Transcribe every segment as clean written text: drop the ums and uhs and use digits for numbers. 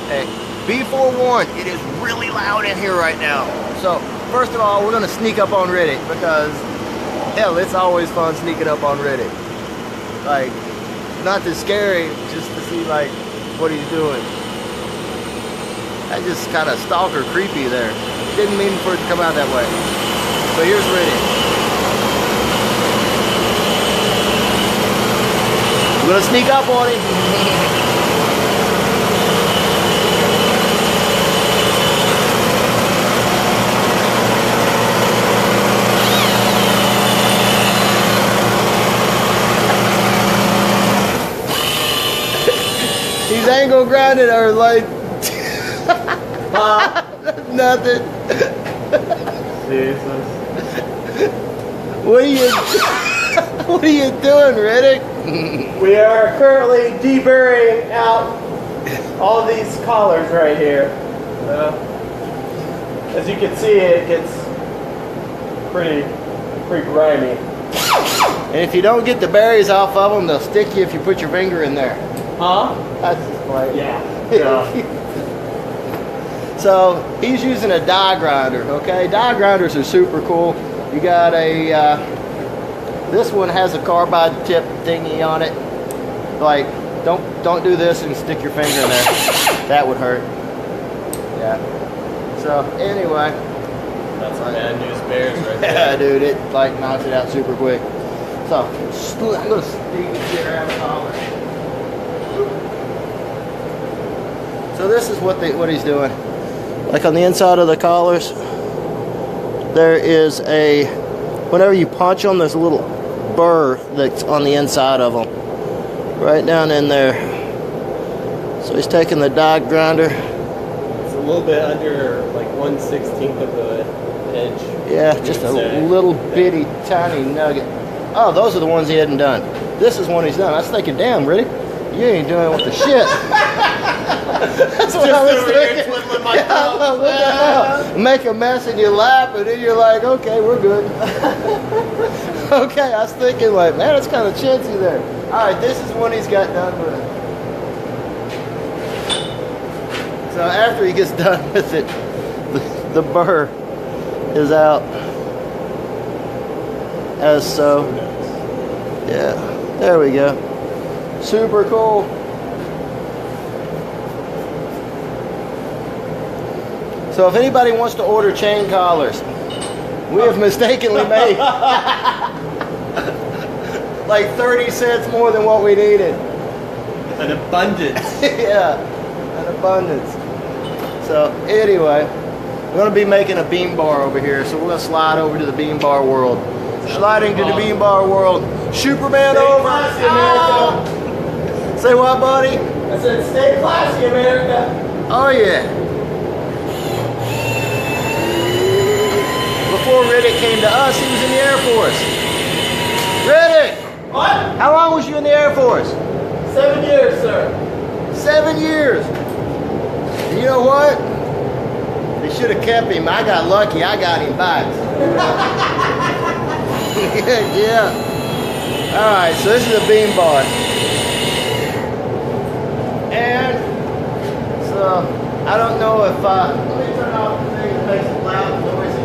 Hey, be forewarned, it is really loud in here right now. So, first of all, we're gonna sneak up on Riddick because, hell, it's always fun sneaking up on Riddick. Like, not too scary, just to see, like, what he's doing. That just kind of stalker creepy there. Didn't mean for it to come out that way. But here's Riddick. We're gonna sneak up on him. He's angle grinding or like nothing. Jesus. What are you what are you doing, Riddick? We are currently deburring out all these collars right here. As you can see, it gets pretty grimy. And if you don't get the berries off of them, they'll stick you if you put your finger in there. Huh? That's just plain. Yeah. So he's using a die grinder, okay? Die grinders are super cool. You got a, this one has a carbide tip thingy on it. Like, don't do this and stick your finger in there. That would hurt. Yeah. So anyway. That's some bad news bears right there. Yeah, dude, it like knocks it out super quick. So I'm gonna sneak this shit around the collar. So this is what he's doing. Like on the inside of the collars, there is a, whenever you punch them, there's a little burr that's on the inside of them. Right down in there. So he's taking the die grinder. It's a little bit under like 1/16 of the edge. Yeah, just a little bitty tiny nugget. Oh, those are the ones he hadn't done. This is one he's done. I was thinking, damn, Riddick, you ain't doing with the shit. That's what I was thinking. Yeah, what the hell? Make a mess in your lap, and then you're like, okay, we're good. Okay, I was thinking, like, man, it's kind of chintzy there. All right, this is one he's got done with. So after he gets done with it, the burr is out. As so. Yeah, there we go. Super cool. So if anybody wants to order chain collars, we have mistakenly made like 30 cents more than what we needed. An abundance. Yeah, an abundance. So anyway, we're going to be making a bean bar over here. So we're going to slide over to the bean bar world. Sliding to the bean bar world. Superman over. Oh. Say what, buddy? I said, stay classy, America. Oh yeah. Before Riddick came to us, he was in the Air Force. Riddick! What? How long was you in the Air Force? 7 years, sir. 7 years. And you know what? They should have kept him. I got lucky. I got him back. Yeah. All right, so this is a bean bar. And so, I don't know if, let me turn off the thing that makes it loud and noisy.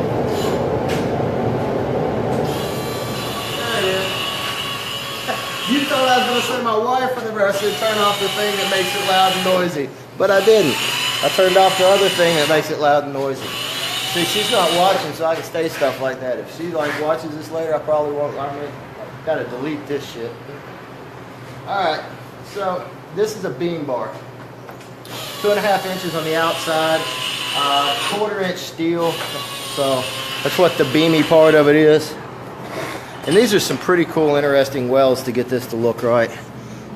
There it is. You thought I was going to say my wife whenever I said turn off the thing that makes it loud and noisy. But I didn't. I turned off the other thing that makes it loud and noisy. See, she's not watching, so I can say stuff like that. If she like watches this later, I probably won't. I mean, gotta delete this shit. All right, so this is a bean bar. 2.5 inches on the outside, 1/4 inch steel. So that's what the beamy part of it is. And these are some pretty cool, interesting welds to get this to look right.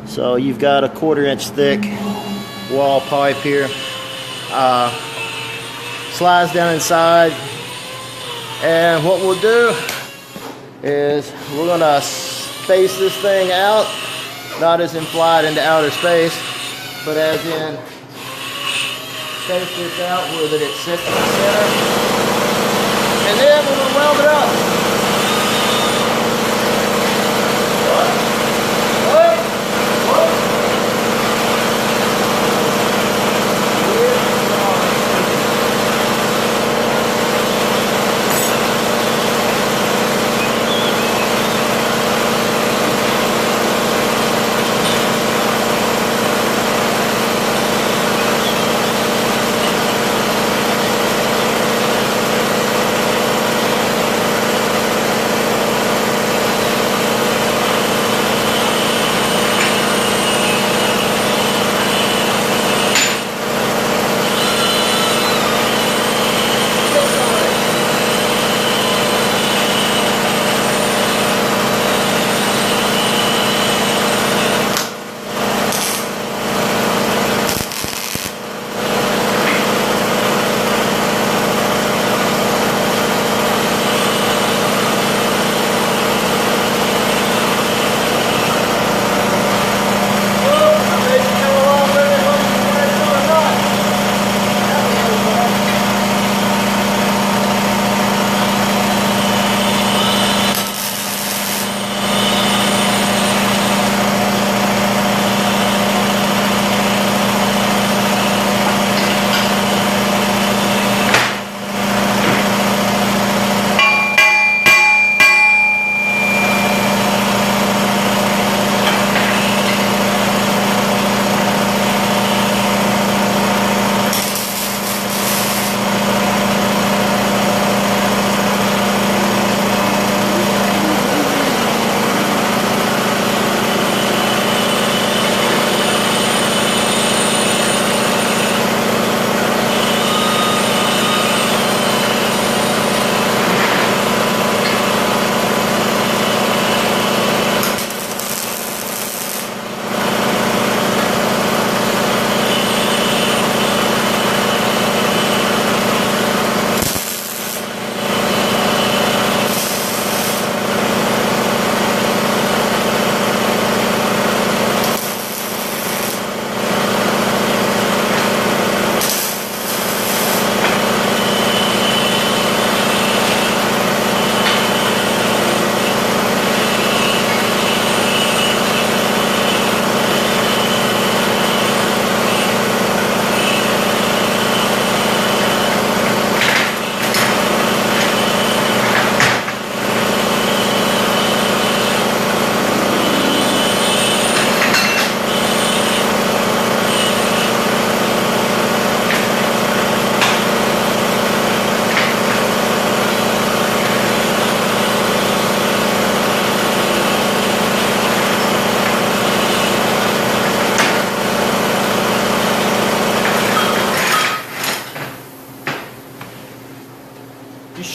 So you've got a 1/4 inch thick wall pipe here. Slides down inside, and what we'll do is we're gonna space this thing out, not as in fly into outer space, but as in space this out where that it sits in the center, and then we're gonna weld it up.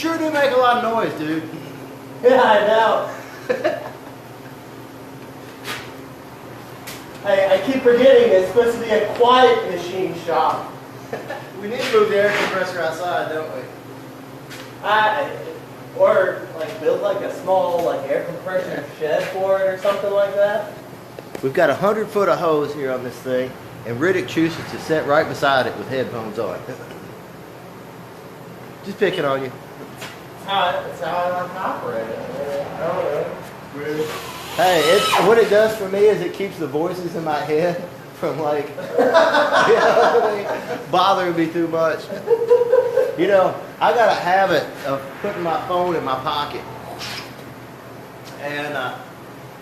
sure do make a lot of noise, dude. Yeah, I know. I keep forgetting it's supposed to be a quiet machine shop. We need to move the air compressor outside, don't we? Or like build like a small like air compressor shed for it or something like that. We've got 100 foot of hose here on this thing, and Riddick chooses to sit right beside it with headphones on. Just picking on you. That's how I like to operate it. I don't know. Really. Hey, what it does for me is it keeps the voices in my head from like, bothering me too much. You know, I got a habit of putting my phone in my pocket. And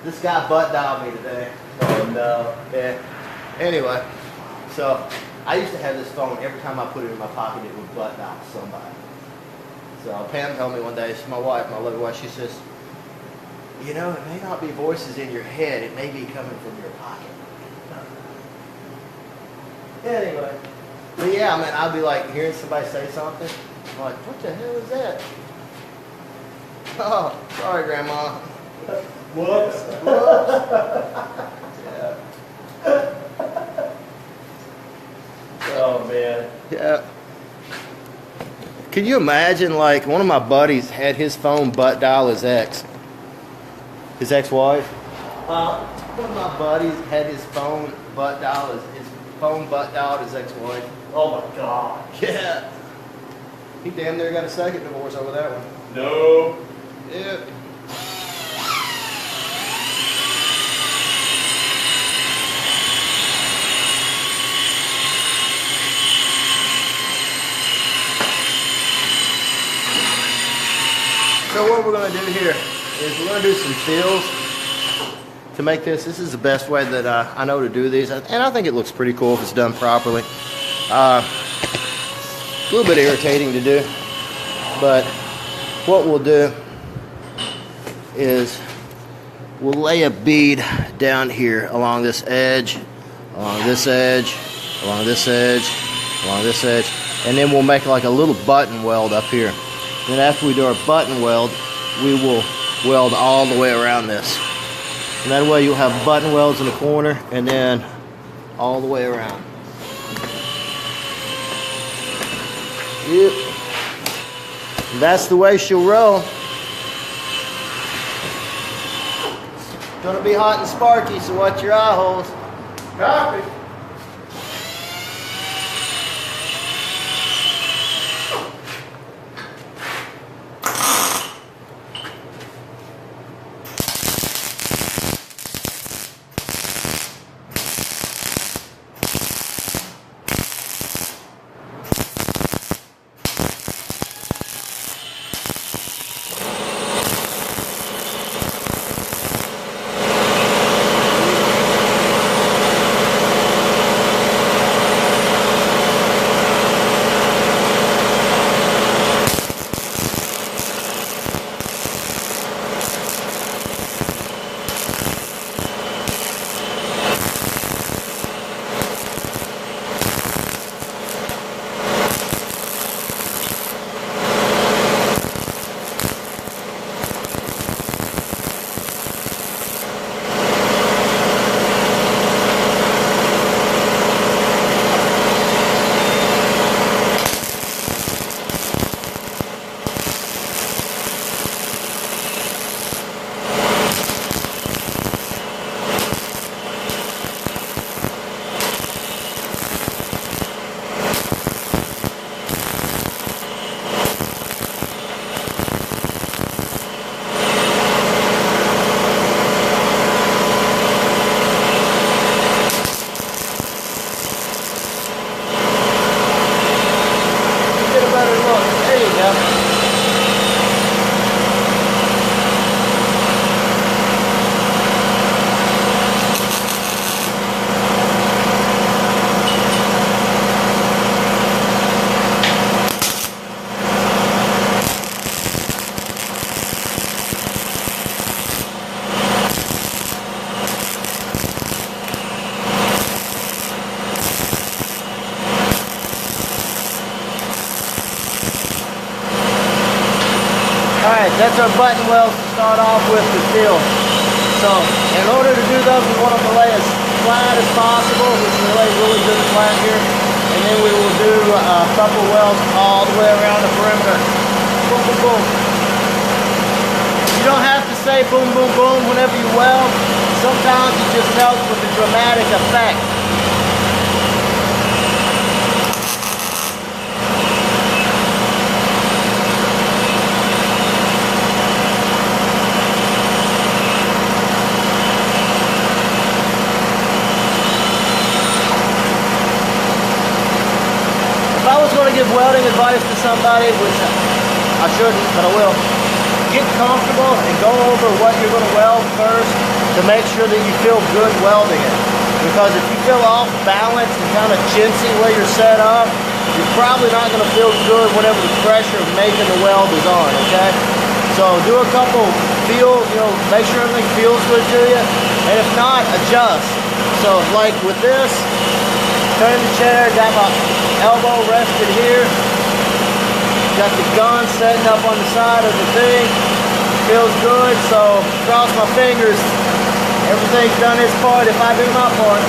this guy butt dialed me today. Oh no. Yeah. Anyway, so I used to have this phone, every time I put it in my pocket, it would butt dial somebody. So Pam told me one day, she's my wife, my lovely wife, she says, you know, it may not be voices in your head, it may be coming from your pocket. Anyway. But yeah, I mean, I'd be like hearing somebody say something. I'm like, what the hell is that? Oh, sorry, Grandma. Whoops. Yeah. Oh man. Yeah. Can you imagine, like, one of my buddies had his phone butt dial his ex-wife? One of my buddies had his phone butt dial his ex-wife. Oh my god. Yeah. He damn near got a second divorce over that one. No. Yeah. So what we're going to do here is we're going to do some fills to make this. This is the best way that I know to do these, and I think it looks pretty cool if it's done properly. A little bit irritating to do, but what we'll do is we'll lay a bead down here along this edge, along this edge, along this edge, along this edge, and then we'll make like a little button weld up here. Then after we do our button weld, we will weld all the way around this. And that way you'll have button welds in the corner and then all the way around. Yep. That's the way she'll roll. It's gonna be hot and sparky, so watch your eye holes. Copy. Alright, that's our button welds to start off with the field. So, in order to do those, we want them to lay as flat as possible. We can lay really good flat here. And then we will do a couple welds all the way around the perimeter. Boom, boom, boom. You don't have to say boom, boom, boom whenever you weld. Sometimes it just helps with the dramatic effect. If I was going to give welding advice to somebody, which I shouldn't, but I will, get comfortable and go over what you're going to weld first to make sure that you feel good welding it. Because if you feel off balance and kind of chintzy where you're set up, you're probably not going to feel good whenever the pressure of making the weld is on, okay? So do a couple feels, make sure everything feels good to you. And if not, adjust. So like with this, turn the chair, got my elbow rested here. Got the gun setting up on the side of the thing. Feels good, so cross my fingers. Everything's done its part if I do my part.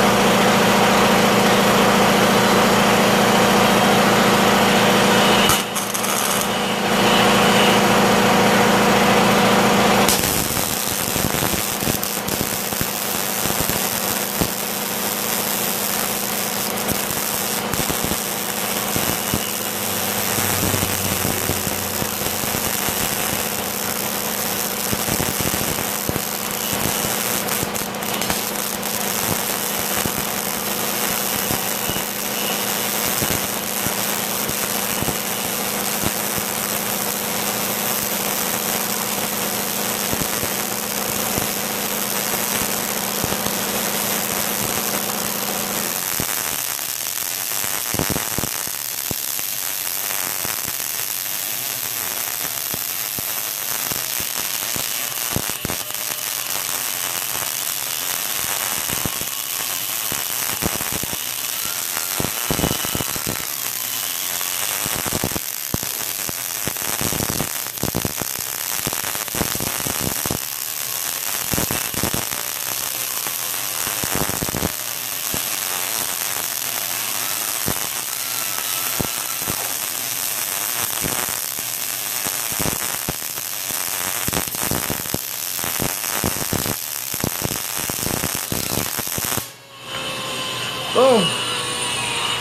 Boom.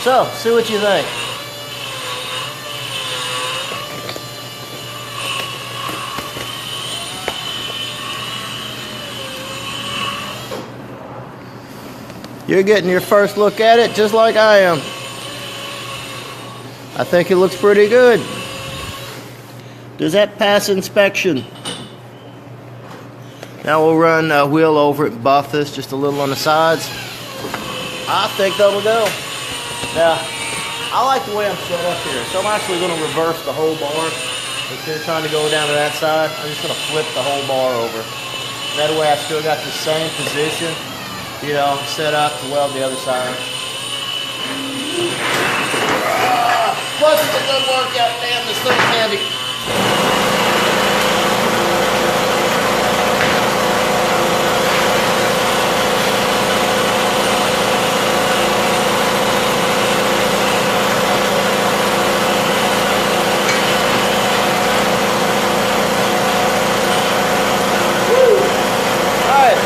So, see what you think. You're getting your first look at it just like I am. I think it looks pretty good. Does that pass inspection? Now we'll run a wheel over it and buff this just a little on the sides. I think that'll go. Now, I like the way I'm set up here. So I'm actually going to reverse the whole bar. Instead of trying to go down to that side, I'm just going to flip the whole bar over. That way I still got the same position, set up to weld the other side. Plus it's a good workout. Damn, this thing's heavy.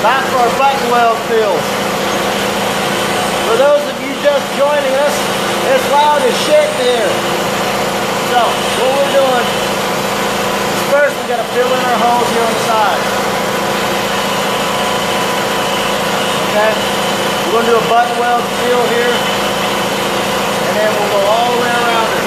Back for our button weld fills. For those of you just joining us, it's loud as shit in here. So, what we're doing is first we got to fill in our holes here on the side. Okay? We're going to do a button weld fill here, and then we'll go all the way around it.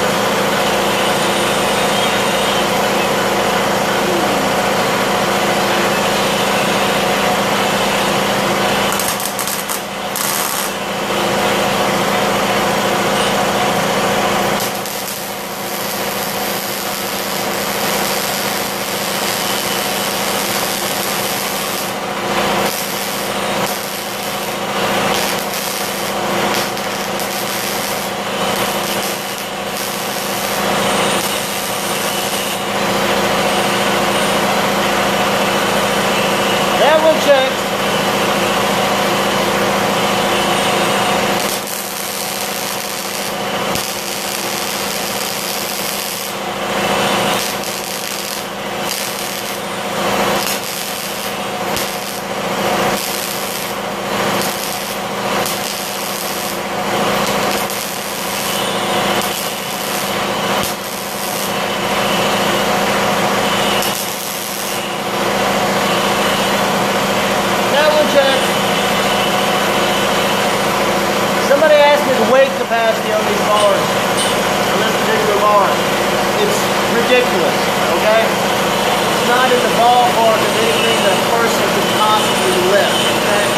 bars on this particular bar. It's ridiculous, okay? It's not in the ballpark of anything that a person could possibly lift, okay?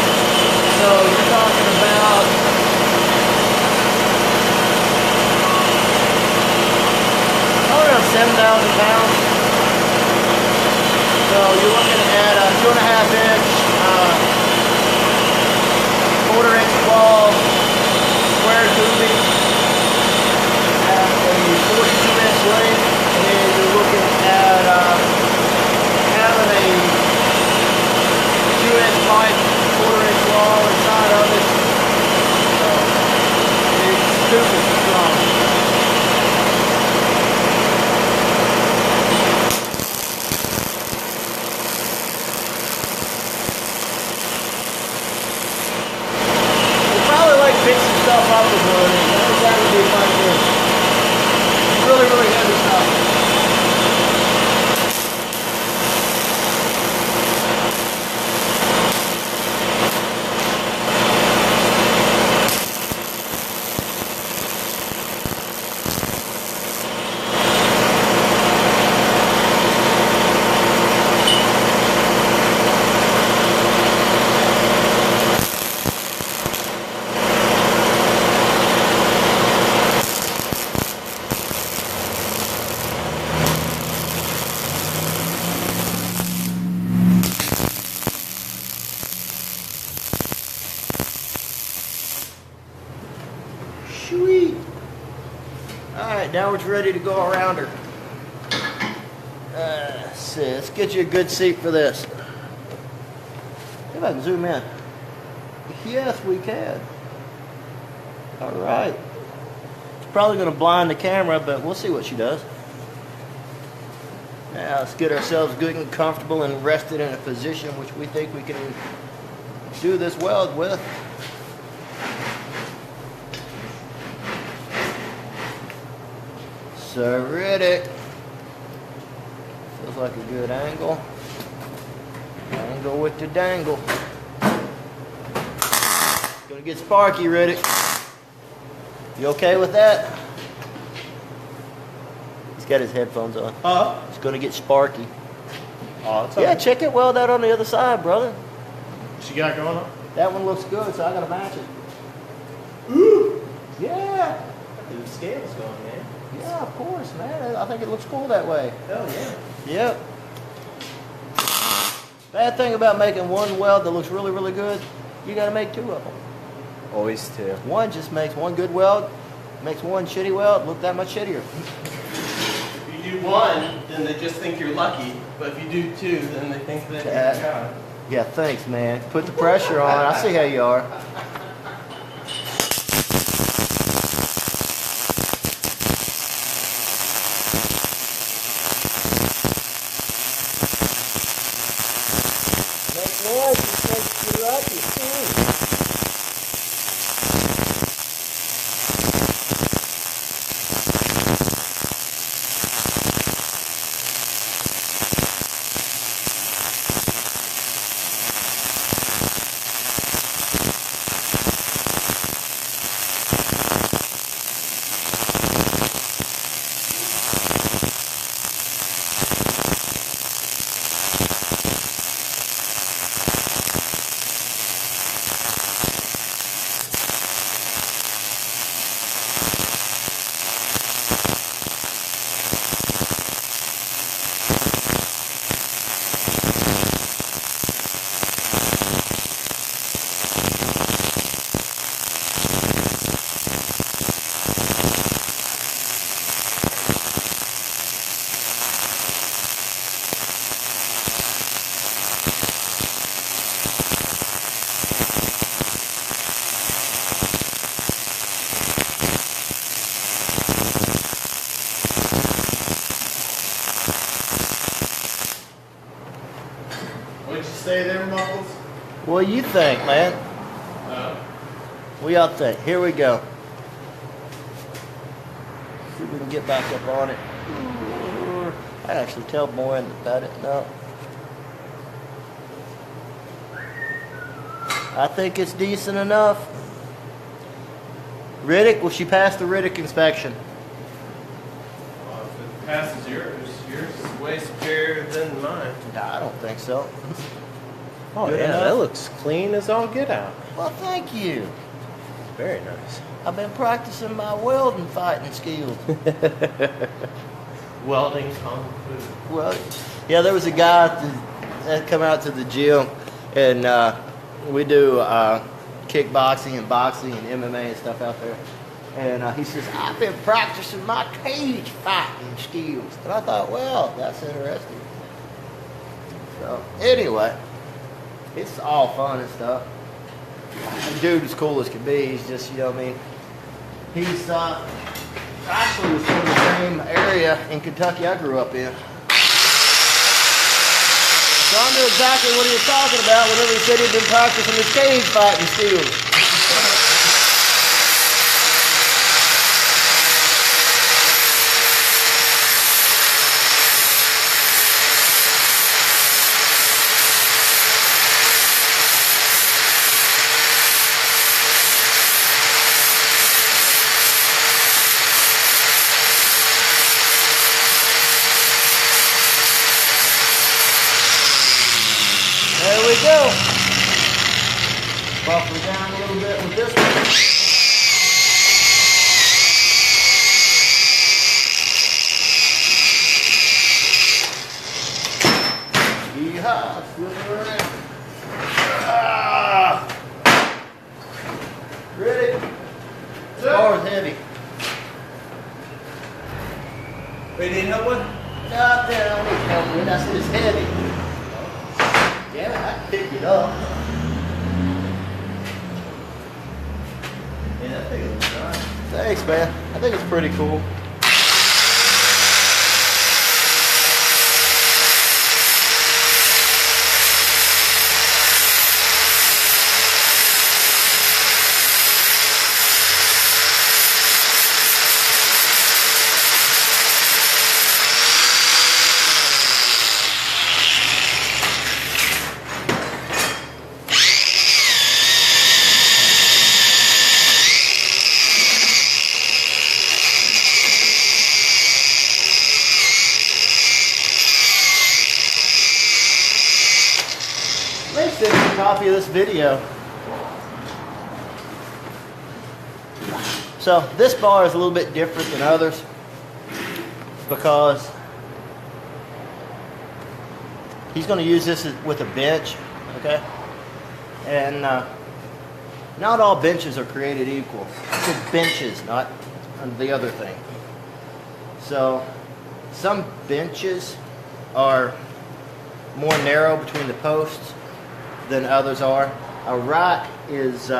So you're talking about around 7,000 pounds. So you're looking at a 2.5-inch, quarter-inch wall, square tubing, at a 42-inch length, and you're looking at having a 2-inch pipe, quarter-inch wall inside of it. So it's stupid strong. Pick some stuff up with one. I think that would be a fun thing. Really, really heavy stuff. Sweet. Alright, now we're ready to go around her. Let's get you a good seat for this. See if I can zoom in. Yes, we can. Alright. It's probably going to blind the camera, but we'll see what she does. Now let's get ourselves good and comfortable and rested in a position which we think we can do this weld with. So Riddick, feels like a good angle. Angle with the dangle. Gonna get sparky, Riddick. You okay with that? He's got his headphones on. It's gonna get sparky. Oh, it's yeah, check it weld out on the other side, brother. What you got going on? That one looks good, so I gotta match it. Ooh! Yeah. The scale's going, man. Yeah, of course, man. I think it looks cool that way. Hell yeah. Yep. Bad thing about making one weld that looks really, really good, you gotta make two of them. Always two. One just makes one good weld, makes one shitty weld look that much shittier. If you do one, then they just think you're lucky. But if you do two, then they think that you're God. Yeah, thanks, man. Put the pressure on. I see how you are. What'd you say there, Muffles? What do you think, man? What y'all think? Here we go. See if we can get back up on it. I actually tell more about it now. I think it's decent enough. Riddick, will she pass the Riddick inspection? Well, if it passes yours is way superior than mine. Nah, I don't think so. Oh Good yeah, enough? that looks clean as all get out. Well, thank you. Very nice. I've been practicing my welding fighting skills. Welding kung fu. Well, yeah, there was a guy that come out to the gym, and we do kickboxing and boxing and MMA and stuff out there. And he says, I've been practicing my cage fighting skills. And I thought, well, that's interesting. So, anyway, it's all fun and stuff. The dude is cool as can be. He's just, you know what I mean? He's actually was from the same area in Kentucky I grew up in. So I knew exactly what he was talking about whenever he said he'd been practicing his cage fighting skills. There we go. Buffer down a little bit with this one. Yeehaw. Flip it around. Ready? This bar is heavy. Wait, need help with? Not there, I don't need help with it. I said it's heavy. Damn it, I can pick it up. Yeah, I think it looks nice. Thanks, man. I think it's pretty cool. Let me send you a copy of this video. So this bar is a little bit different than others because he's going to use this with a bench, okay? And not all benches are created equal. It's benches, not the other thing. So some benches are more narrow between the posts than others are. A rack is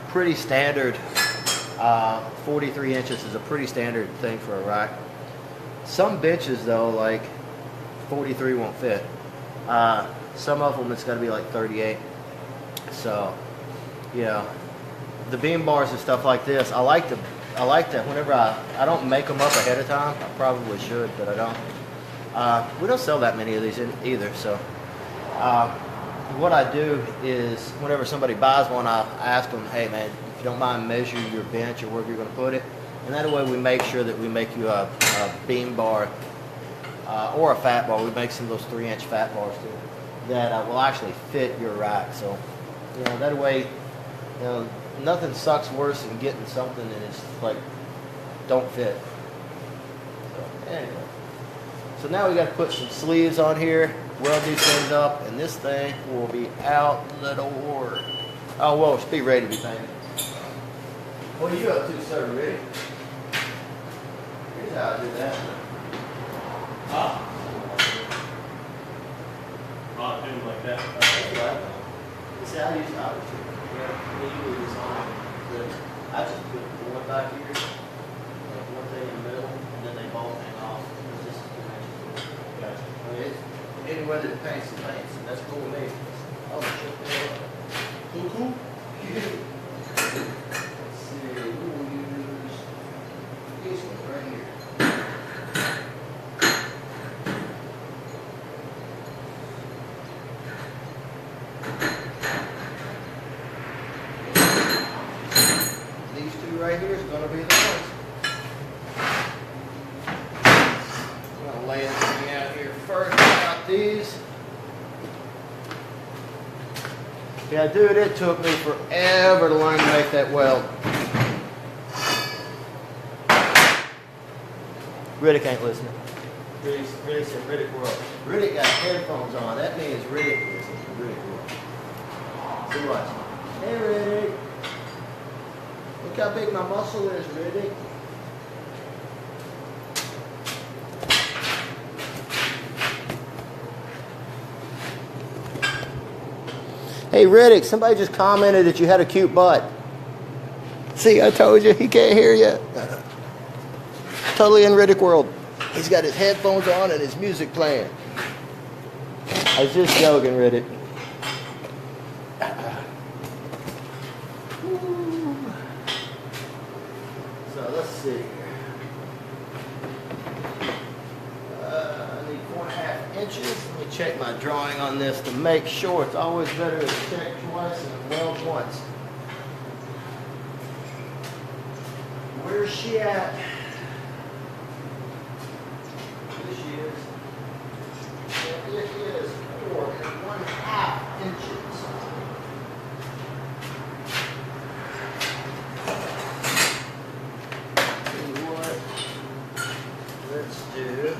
pretty standard. 43 inches is a pretty standard thing for a rack. Some benches though, like 43 won't fit. Some of them it's got to be like 38. So, you know, the beam bars and stuff like this, I like to whenever I don't make them up ahead of time. I probably should, but I don't. We don't sell that many of these either, so what I do is whenever somebody buys one, I ask them, hey man, if you don't mind, measure your bench or wherever you're going to put it, and that way we make sure that we make you a beam bar or a fat bar. We make some of those 3-inch fat bars too that will actually fit your rack. So, you know, that way, you know, nothing sucks worse than getting something that is like don't fit. So anyway, so now we got to put some sleeves on here, weld these things up, and this thing will be out the door. Oh, whoa, be ready to be painted. What are you up to, sir? Ready? Here's how I do that. Do them like that. This is how I use it. Usually this on. I just put one back here, one thing in the middle, and then they both hang off. This is the Gotcha. I mean, any way that it paints, it paints. And that's cool with me. Oh, shit. Cool. Let's see. We'll use this one right here. These two right here is going to like these. Yeah, dude, it took me forever to learn to make that weld. Riddick ain't listening. Riddick said Riddick World. Riddick got headphones on. That means Riddick listens to Riddick World. See, watch. Hey, Riddick. Look how big my muscle is, Riddick. Hey, Riddick, somebody just commented that you had a cute butt. See, I told you, he can't hear you. Totally in Riddick World. He's got his headphones on and his music playing. I was just joking, Riddick. So let's see. I need 4.5 inches. Let me check my drawing on this to make sure. It's always better to check twice and weld once. Where's she at? It is 4.5 inches. See what? Let's do.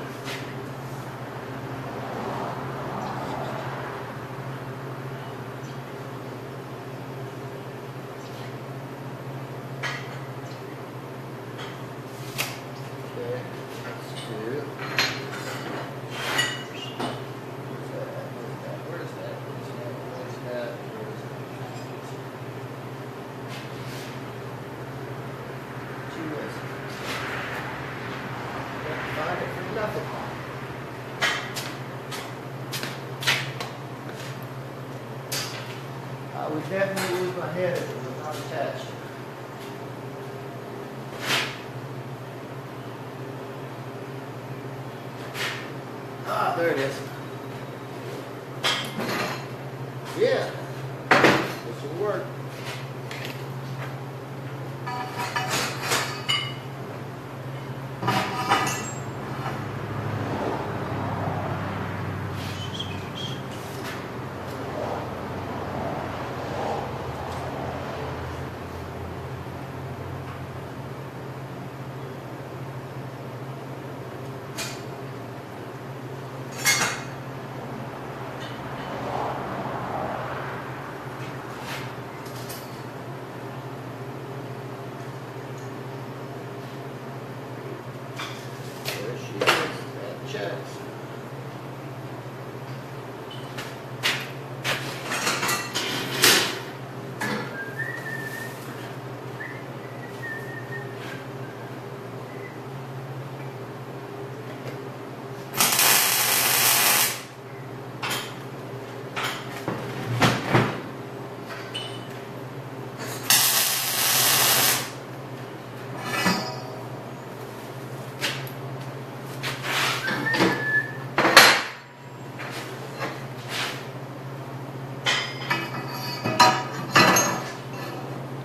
Okay, let's do. I would definitely lose my head if it was not attached. Ah, there it is. Yeah, this will work.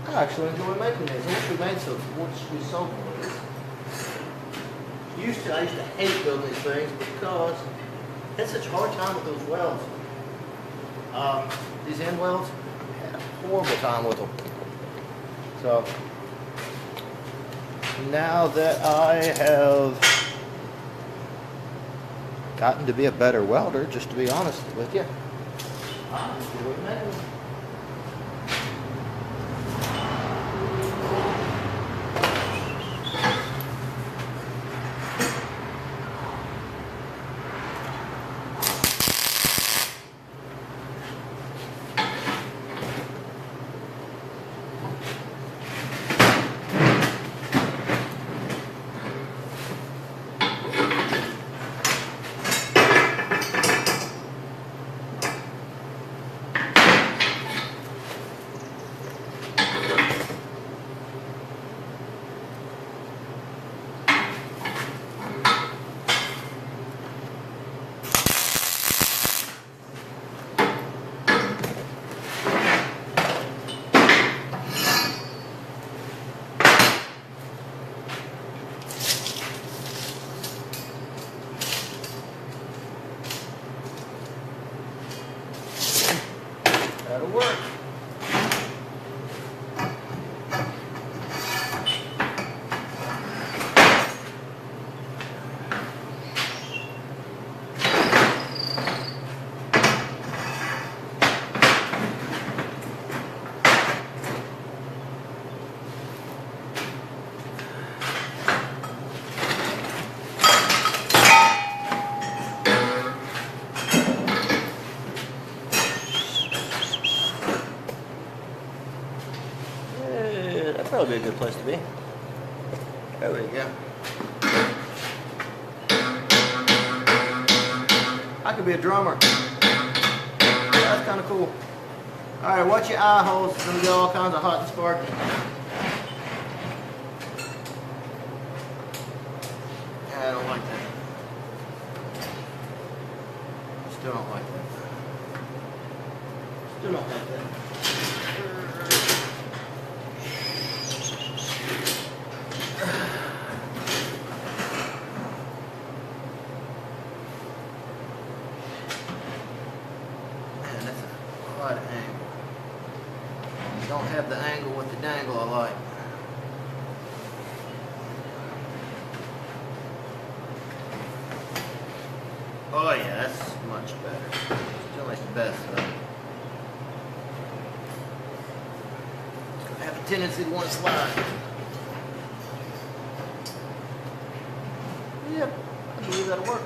I actually enjoy making these. I wish we made some. We sold one of these. I used to hate building these things because I had such a hard time with those welds. These end welds, I had a horrible time with them. So now that I have gotten to be a better welder, just to be honest with you, I enjoy making them. That'll be a good place to be. There we go. I could be a drummer. That's kind of cool. All right, watch your eye holes. It's gonna get all kinds of hot and sparky. I don't like that. Still don't like that. Still don't like that. Man, that's a odd angle. Don't have the angle with the dangle I like. Oh yeah, that's much better. Still ain't the best though. I have a tendency to want to slide. Yep, I believe that'll work.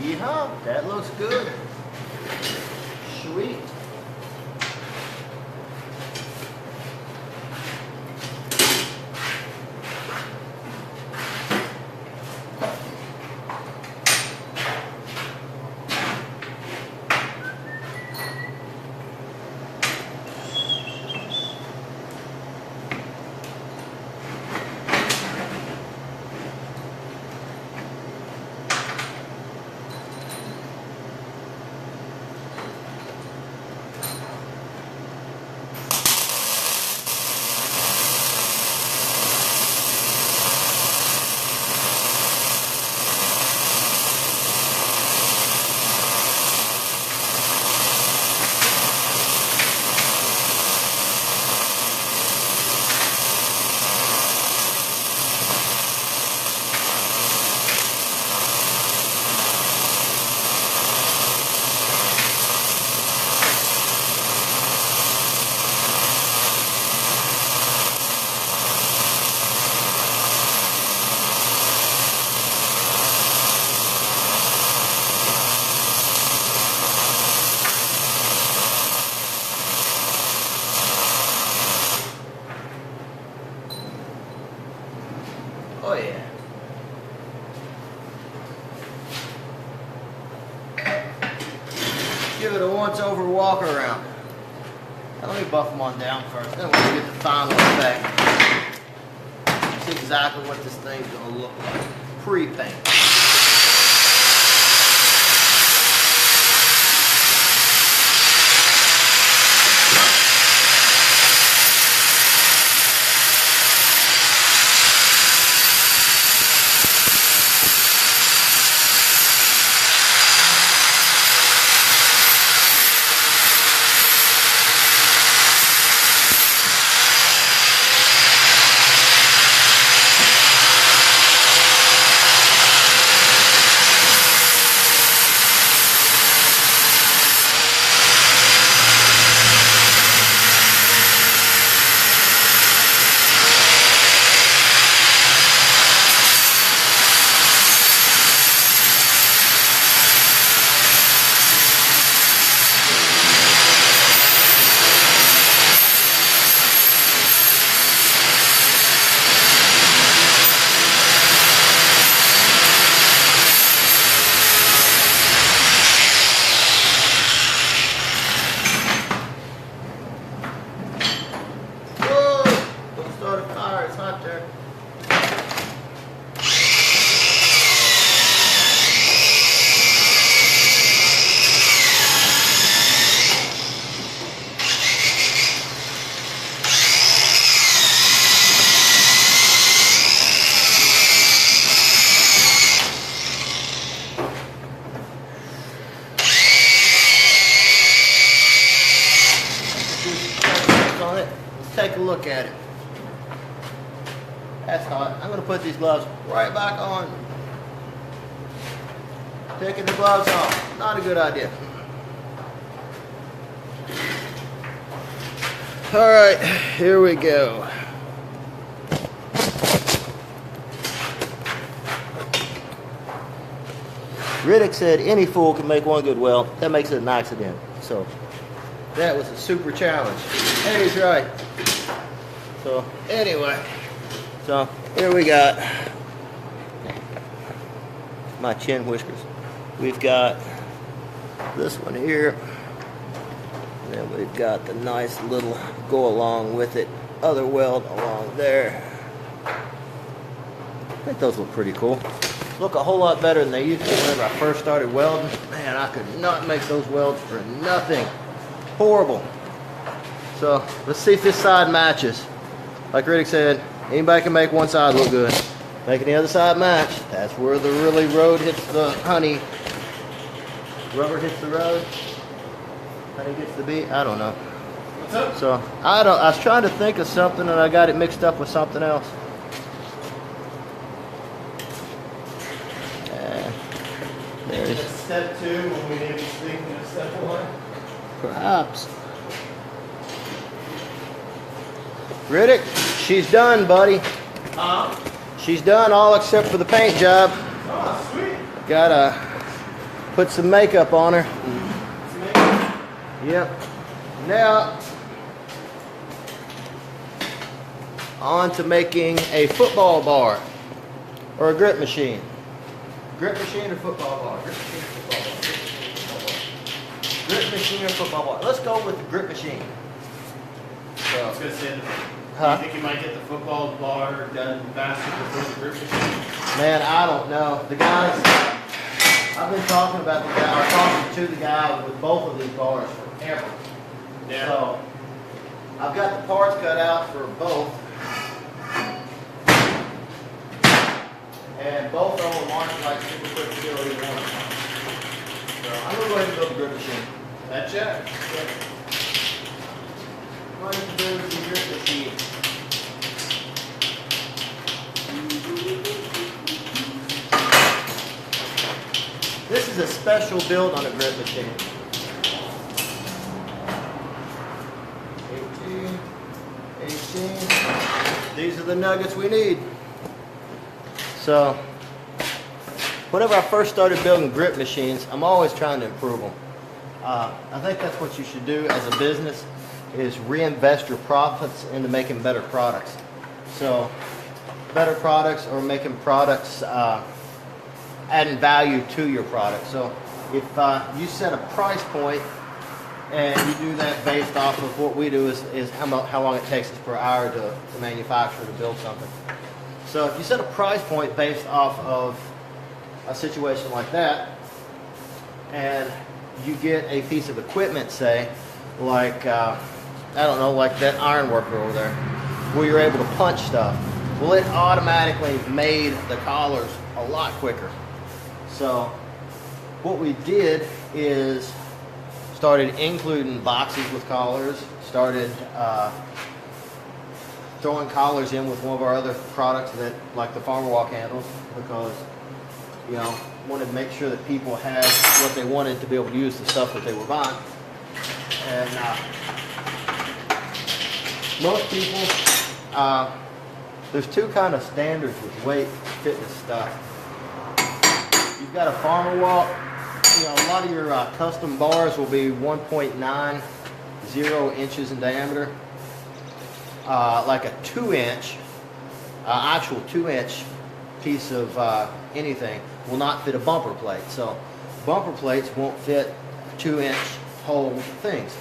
Yeah, that looks good. Sweet. Oh yeah. Give it a once over walk around. Now let me buff them on down first, then we'll get the final effect. See exactly what this thing's gonna look like. Pre-paint. look at it. That's hot. I'm going to put these gloves right back on. Taking the gloves off, not a good idea. All right, here we go. Riddick said any fool can make one good weld. That makes it an accident. So that was a super challenge. And he's right. So anyway, so here we got my chin whiskers. We've got this one here. And then we've got the nice little go along with it other weld along there. I think those look pretty cool. Look a whole lot better than they used to whenever I first started welding. Man, I could not make those welds for nothing. Horrible. So let's see if this side matches. Like Riddick said, anybody can make one side look good. Making the other side match. That's where the really road hits the honey. Rubber hits the road. Honey gets the beat. I don't know. What's up? So I was trying to think of something and I got it mixed up with something else. There's step 2 when we need to speak in step 1. Perhaps. Riddick, she's done, buddy. She's done all except for the paint job. Oh, sweet. Gotta put some makeup on her. Yep. Now, on to making a football bar or a grip machine. Grip machine or football bar? Grip machine or football bar? Grip machine or football bar? Let's go with the grip machine. I was going to say, do you think you might get the football bar done faster before the grip machine? Man, I don't know. The guys, I've been talking about the guy, or talking to the guy with both of these bars forever. Yeah. So, I've got the parts cut out for both. And both of them aren't like super quick to do either one. So I'm going to go ahead and build the grip machine. That's it. Yeah. What you can do is the grip machine. This is a special build on a grip machine. 18. These are the nuggets we need. So, whenever I first started building grip machines, I'm always trying to improve them. I think that's what you should do as a business, is reinvest your profits into making better products. So, better products or making products, adding value to your product. So, if you set a price point and you do that based off of what we do is how long it takes us per hour to manufacture, to build something. So if you set a price point based off of a situation like that, and you get a piece of equipment, say, like, I don't know, like that iron worker over there, where you're able to punch stuff, well, it automatically made the collars a lot quicker. So what we did is started including boxes with collars, started throwing collars in with one of our other products, that like the farmer walk handles, because wanted to make sure that people had what they wanted to be able to use the stuff that they were buying. And most people, there's two kind of standards with weight fitness stuff. You've got a farmer walk. A lot of your custom bars will be 1.90 inches in diameter. Like a 2-inch, actual 2-inch piece of anything will not fit a bumper plate. So bumper plates won't fit 2-inch whole things.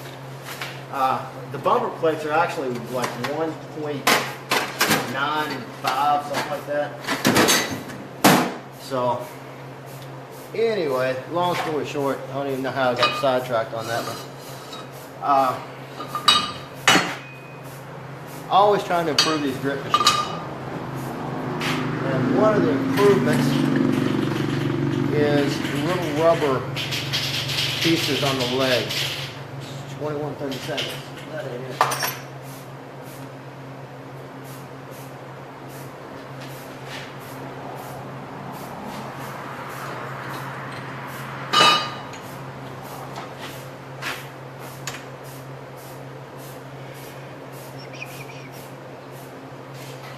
The bumper plates are actually like 1.95, something like that. So anyway, long story short, I don't even know how I got sidetracked on that one. Always trying to improve these grip machines. And one of the improvements is the little rubber pieces on the legs. 21.37. That ain't it.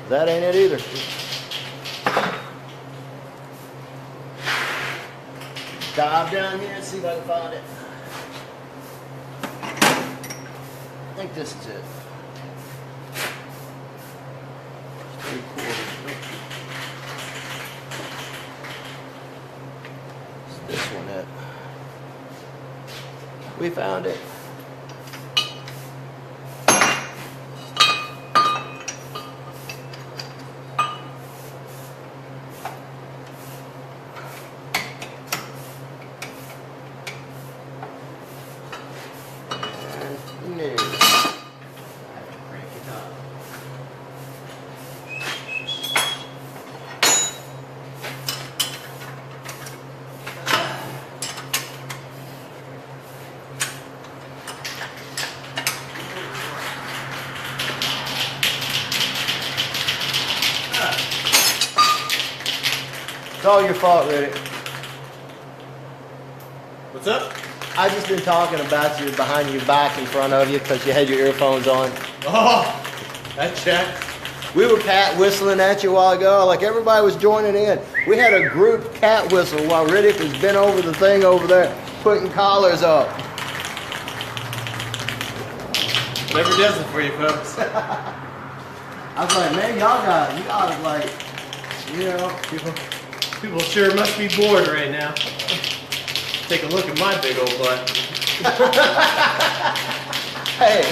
That ain't it either. Dive down here and see if I can find it. I think this is it. 3/4. Is this one it? We found it. It's all your fault, Riddick. What's up? I just been talking about you behind your back in front of you because you had your earphones on. Oh, that checks. We were cat whistling at you a while ago, like everybody was joining in. We had a group cat whistle while Riddick was bent over the thing over there, putting collars up. Never does it for you, folks. I was like, man, y'all got like, you know, People sure must be bored right now. Take a look at my big old butt. Hey.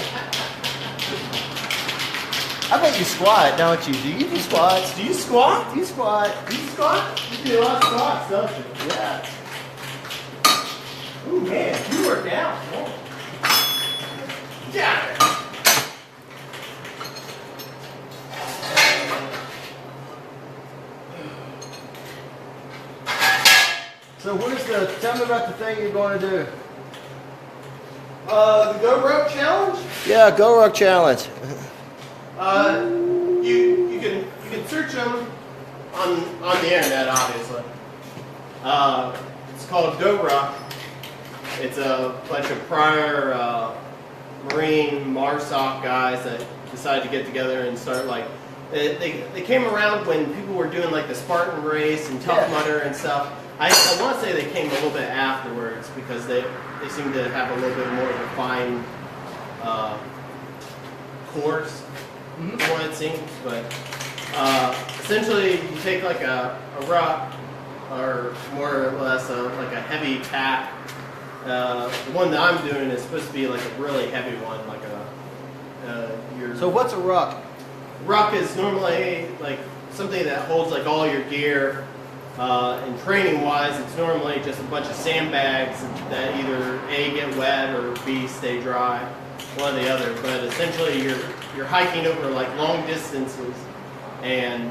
I bet you squat, don't you? Do you do squats? Do you squat? Do you squat? Do you squat? You do a lot of squats, don't you? Yeah. Ooh, man, you work out. Oh. Yeah. So tell me about the thing you're going to do. The Go Rope Challenge? Yeah, Go Rock Challenge. You can search them on the internet, obviously. It's called Go Rock. It's a bunch of prior Marine MARSOC guys that decided to get together and start like they came around when people were doing like the Spartan race and Tough Mudder and stuff. I want to say they came a little bit afterwards because they seem to have a little bit more refined course, from what it seems. But essentially, you take like a ruck, or more or less like a heavy pack. The one that I'm doing is supposed to be like a really heavy one, like So what's a ruck? Ruck is normally like something that holds like all your gear. And training wise, it's normally just a bunch of sandbags that either A, get wet, or B, stay dry, one or the other. But essentially you're hiking over like long distances, and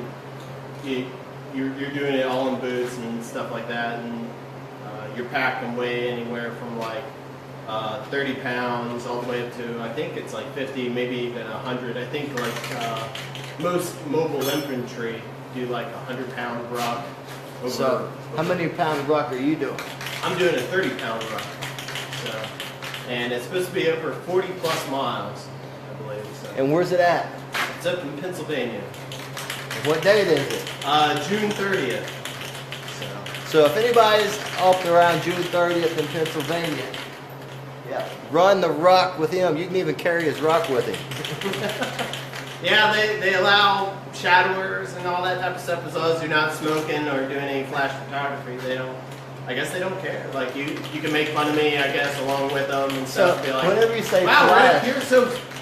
you're doing it all in boots and stuff like that, and your pack can weigh anywhere from like 30 pounds all the way up to, I think it's like 50, maybe even 100. I think like most mobile infantry do like 100-pound ruck. So, how many pound ruck are you doing? I'm doing a 30-pound ruck. So, and it's supposed to be over 40+ miles, I believe. So. And where's it at? It's up in Pennsylvania. What date is it? June 30th. So if anybody's up around June 30th in Pennsylvania, run the ruck with him. You can even carry his ruck with him. Yeah, they allow shadowers and all that type of stuff as long as you're not smoking or doing any flash photography. They don't. I guess they don't care. Like you can make fun of me, I guess, along with them and stuff. Be like, whenever you say wow, flash, Rick,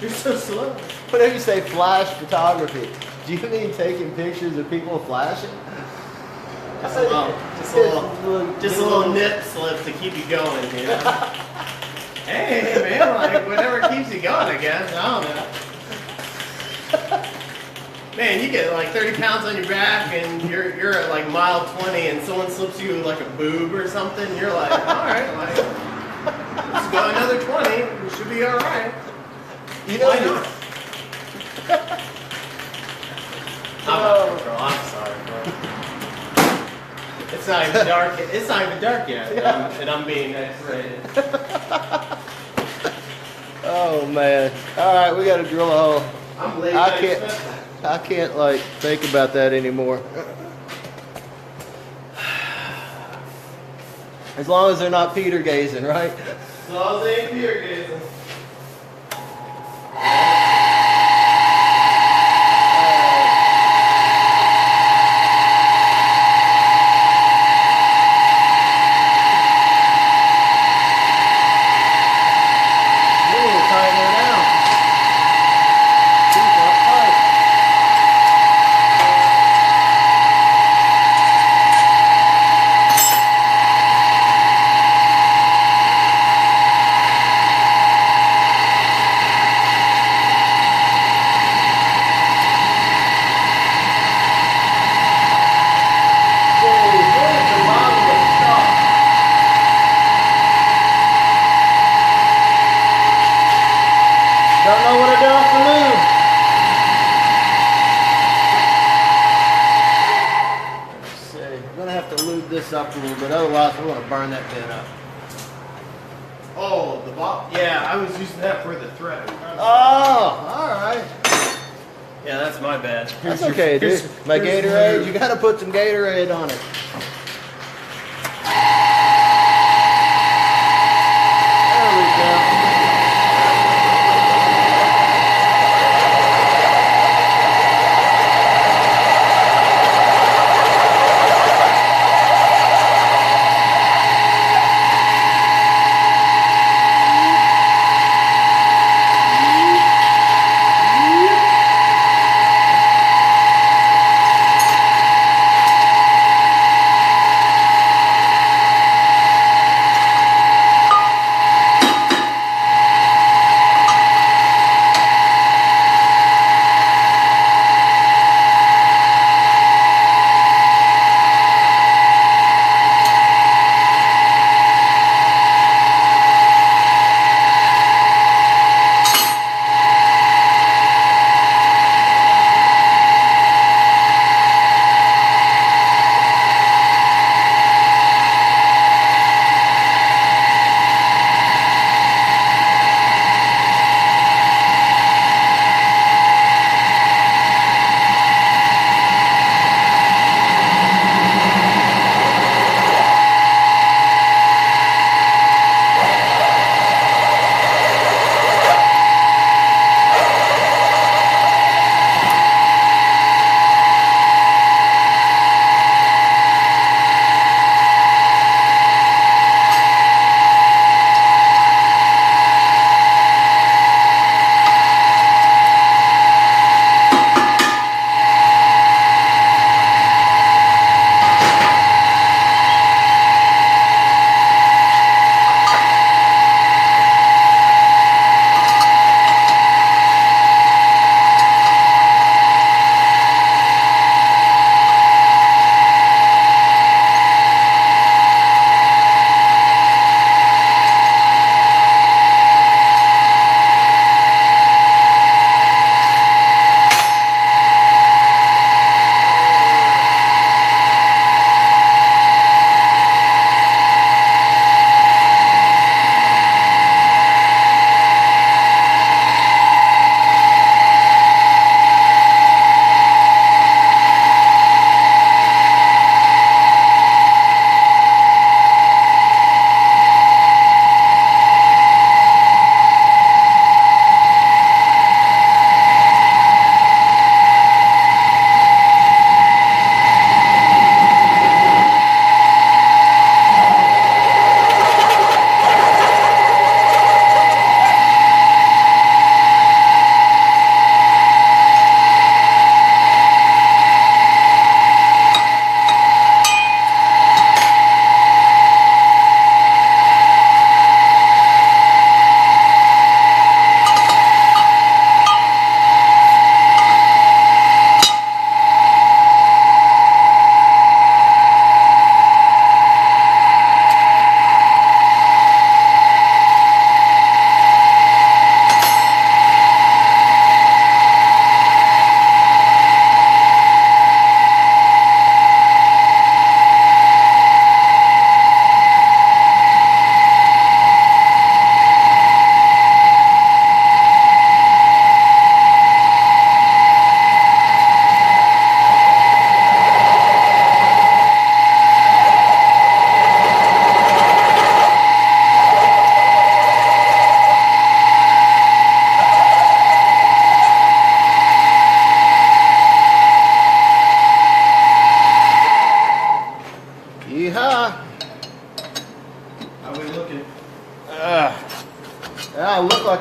you're so slow. Whenever you say flash photography, do you mean taking pictures of people flashing? Just a little nip slip to keep you going, you know. Hey man, like whatever keeps you going, I guess. I don't know. Man, you get like 30 pounds on your back and you're at like mile 20 and someone slips you like a boob or something, you're like, alright, like let's go another 20, we should be alright. You know, why not? I'm sorry, bro. It's not even dark. It's not even dark yet, and I'm being X-rated. Oh man! All right, we got to drill a hole. I'm late. I can't like think about that anymore. As long as they're not Peter gazing, right? As long as they ain't Peter gazing. Don't know what I do off the lube. Let's see. I'm gonna have to lube this up a little bit, otherwise we're gonna burn that bit up. Oh, the box. Yeah, I was using that for the thread. Oh, alright. Yeah, that's my bad. That's okay, dude. My Gatorade, you gotta put some Gatorade on it. There we go.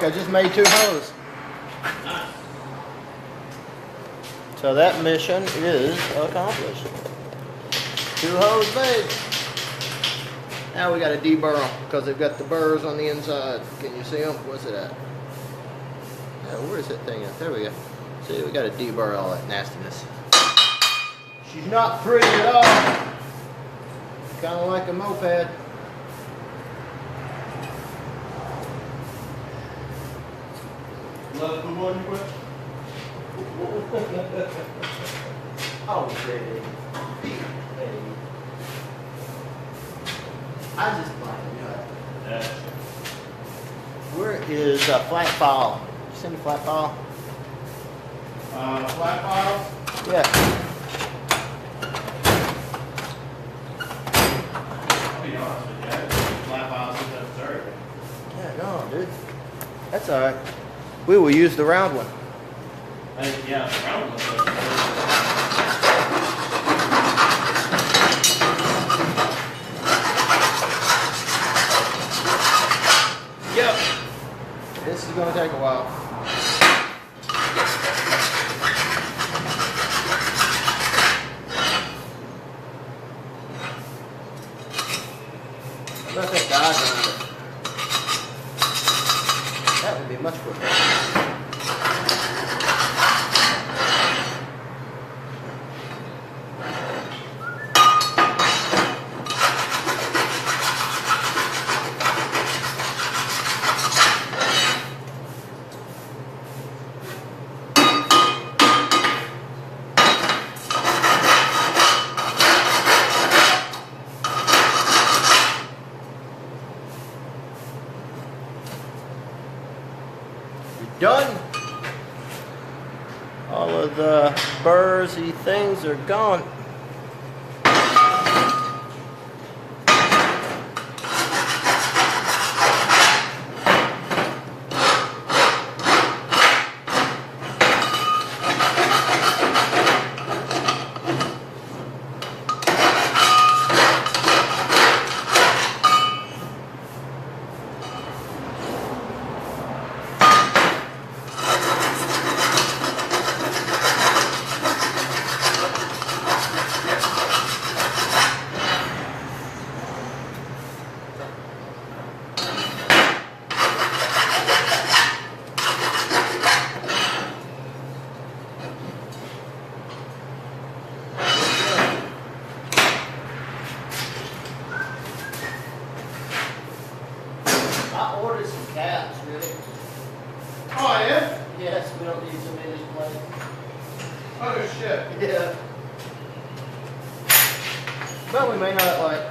I just made 2 hose. Nice. So that mission is accomplished. 2 hose made. Now we got to deburr them because they've got the burrs on the inside. Can you see them? What's it at? Oh, where's that thing at? There we go. See, we got to deburr all that nastiness. She's not pretty at all. Kind of like a moped. Love the one you with? Oh, baby. I just like it. Yeah. Where is a flat file? Did you send a flat file? Flat files? Yeah. I'll be honest with you. Flat files is absurd. Yeah, no, dude. That's alright. We will use the round one. Yeah, the round one's absurd. Yep. This is going to take a while. Let that dodge on it. That would be much quicker. Done. All of the burrsy things are gone. I ordered some caps, Riddick. Oh, yeah? Yes, we don't need so many displays. Oh, shit. Yeah. But we may not like.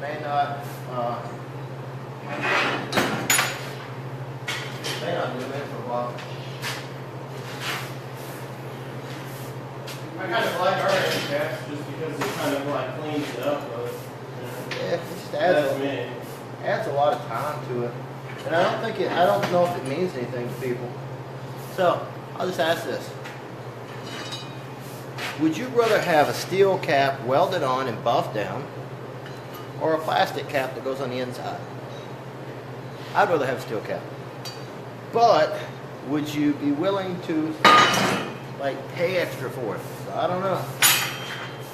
May not. May not do it for a while. I kind of like our end caps just because it kind of like cleans it up, but Yeah, it just that's adds, me. adds a lot of time to it. And I don't know if it means anything to people. So, I'll just ask this. Would you rather have a steel cap welded on and buffed down, or a plastic cap that goes on the inside? I'd rather have a steel cap. But, would you be willing to, like, pay extra for it? So, I don't know.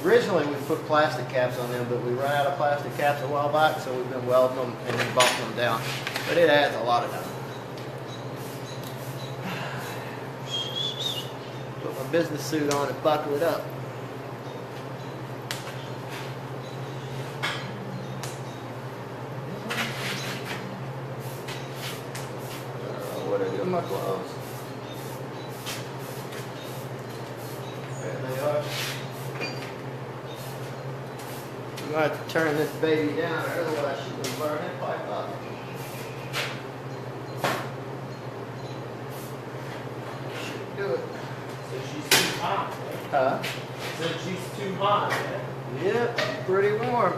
Originally, we put plastic caps on them, but we ran out of plastic caps a while back, so we've been welding them and then buffing them down. But it adds a lot of time. Put my business suit on and buckle it up. What do I do with my gloves? There they are. I'm going to have to turn this baby down, or otherwise she will burn that pipe up. Should do it. So she's too hot. Right? Huh? So she's too hot. Right? Yep, pretty warm.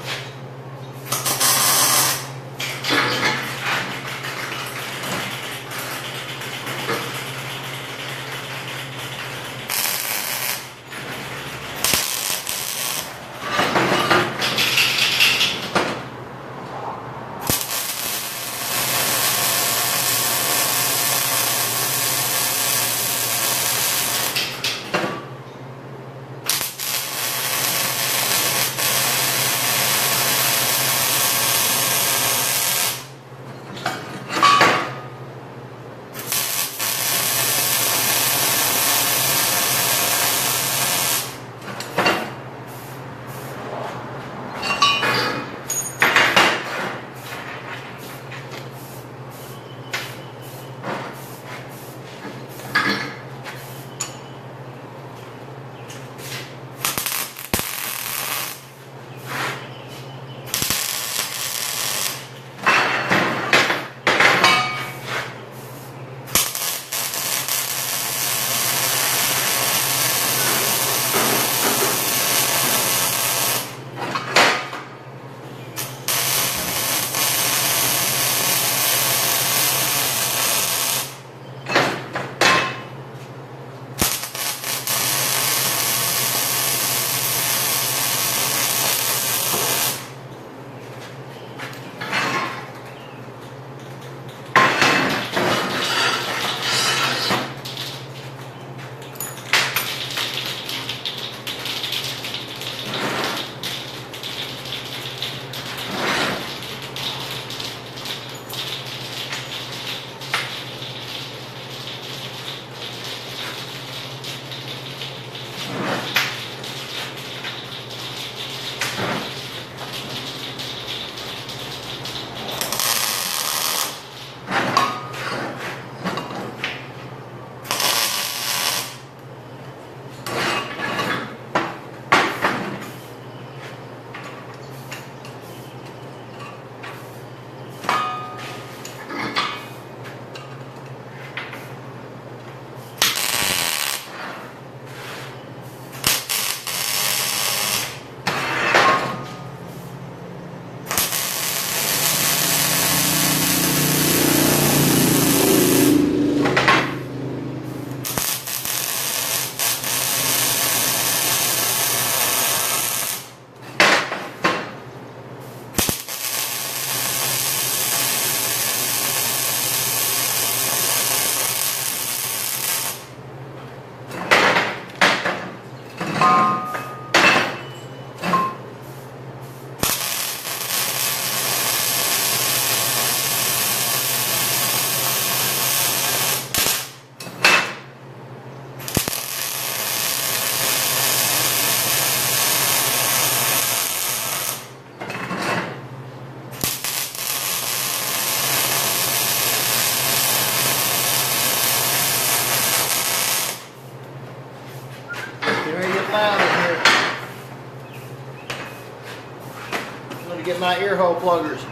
I'm going to get my ear hole pluggers.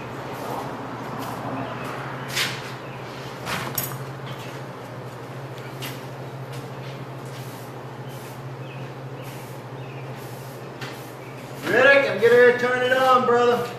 Riddick, I'm getting ready to turn it on, brother.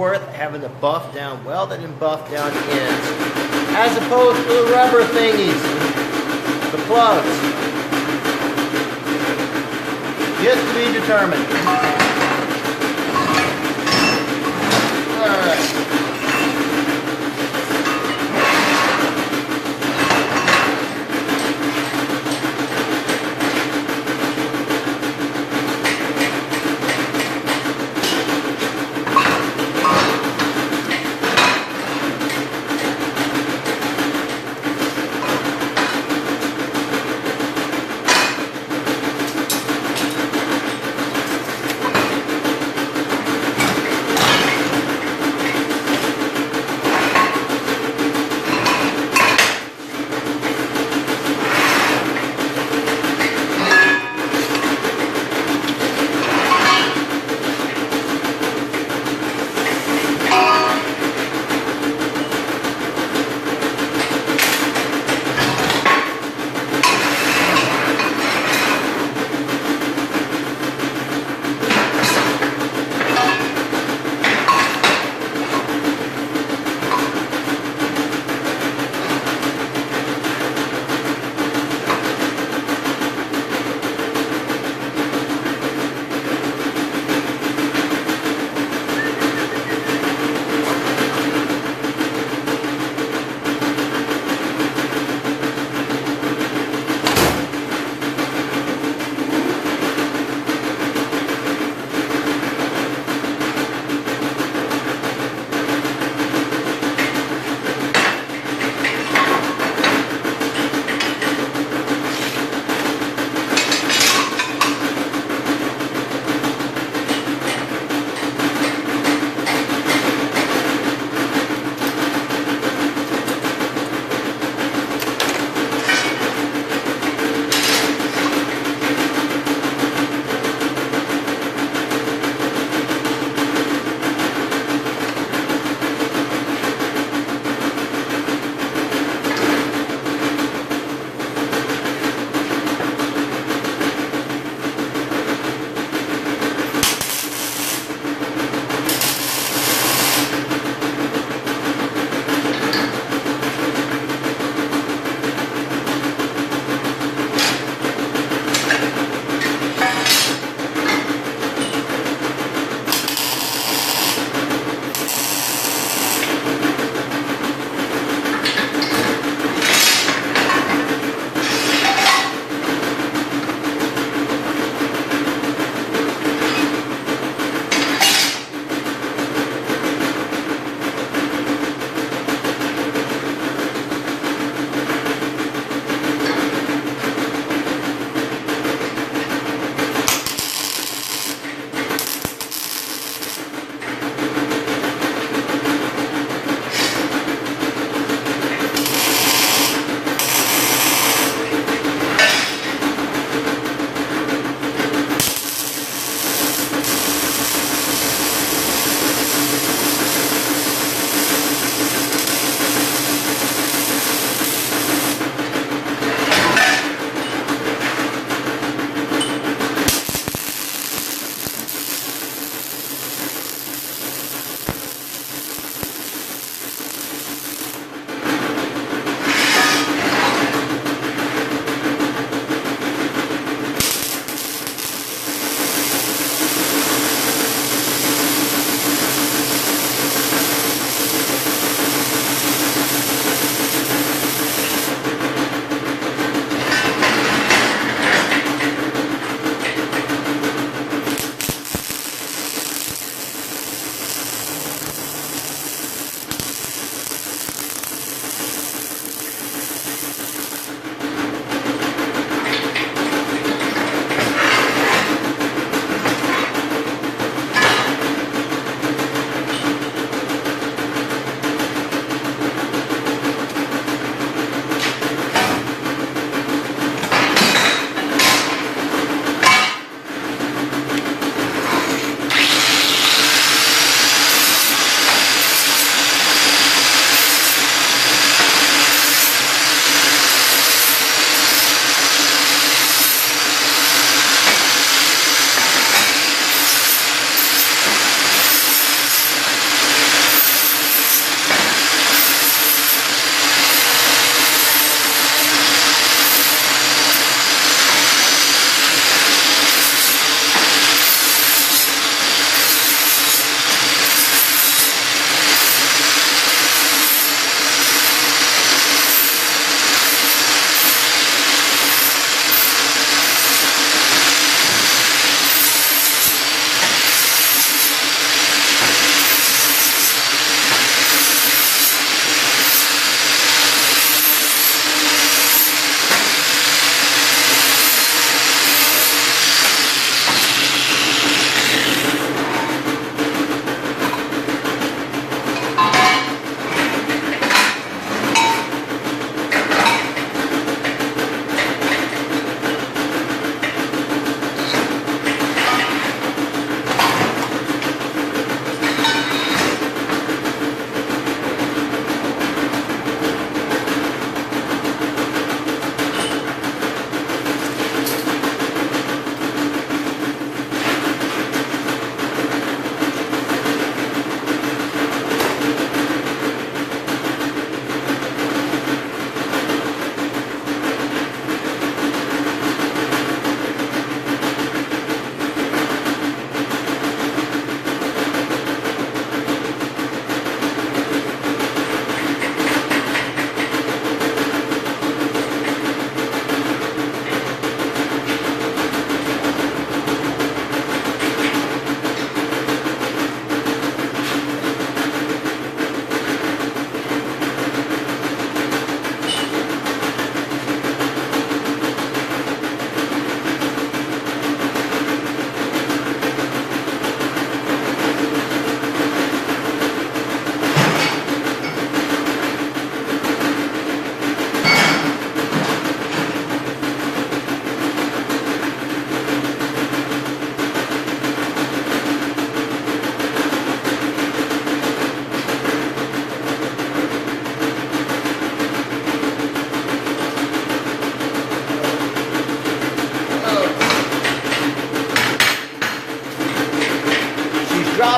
worth having the buff down, welded and buffed down ends, as opposed to the rubber thingies, the plugs. Yet to be determined. All right.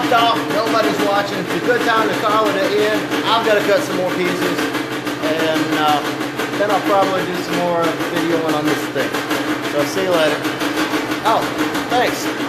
topped off. Nobody's watching. It's a good time to call it an end. I've got to cut some more pieces, and then I'll probably do some more videoing on this thing. So see you later. Oh, thanks.